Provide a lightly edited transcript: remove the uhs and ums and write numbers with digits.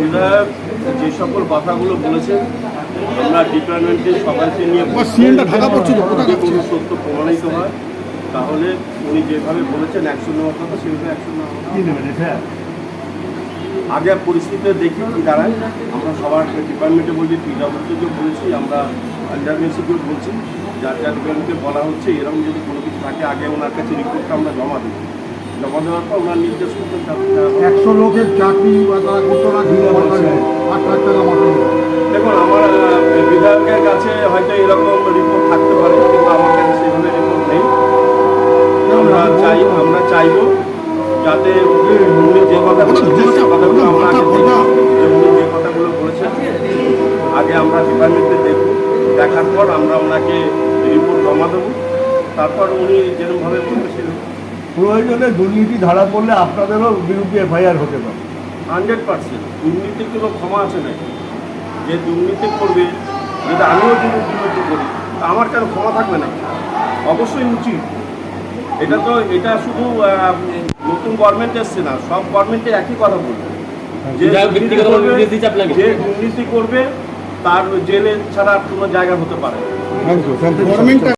বিধায়ক যে সকল কথাগুলো বলেছেন আমরা ডিপার্টমেন্টের সবাইকে নিয়ে যদি কোনো সত্য প্রমাণিত হয় তাহলে উনি যেভাবে বলেছেন অ্যাকশন নেওয়ার কথা সেভাবে অ্যাকশন নেওয়া আগে পরিস্থিতি দেখি কি দাঁড়ায়। আমরা সবার ডিপার্টমেন্টে বলছি, পিডব্লিউডিকেও বলেছি, আমরা আন্ডারমেন্সিকেও বলছি, যার যার ডিপার্টমেন্টকে বলা হচ্ছে এরকম যদি কোনো কিছু থাকে আগে ওনার কাছে রিপোর্টটা আমরা জমা দিই। জমা দেওয়ার পর ওনার নির্দেশ করতেন 100 লোকের চাকরি বা তারা করতো না 8 লাখ টাকা মতো। দেখুন, আমার বিধায়কের কাছে হয়তো এরকম রিপোর্ট থাকতে পারে, কিন্তু আমার কাছে সেভাবে রিপোর্ট নেই। আমরা চাইব যাতে উনি যে কথাগুলো আমরা উনি যে কথাগুলো বলেছেন আগে আমরা ডিপার্টমেন্টে দেখব, দেখার পর আমরা ওনাকে রিপোর্ট জমা দেবো, তারপর উনি যেরকমভাবে বলবে সেরকম। প্রয়োজনে দুর্নীতি ধরা পড়লে আপনাদেরও বিরুদ্ধে এফআইআর হতে পারে। 100% দুর্নীতির কোনো ক্ষমা আছে নাকি? যে দুর্নীতি করবে, যদি আমিও যদি দুর্নীতি করি তা আমার কেন ক্ষমা থাকবে না? অবশ্যই উচিত। এটা শুধু নতুন গভর্নমেন্ট এসছে না, সব গভর্নমেন্টে একই কথা বলবে, যে দুর্নীতি করবে তার জেলে ছাড়া কোনো জায়গা হতে পারে।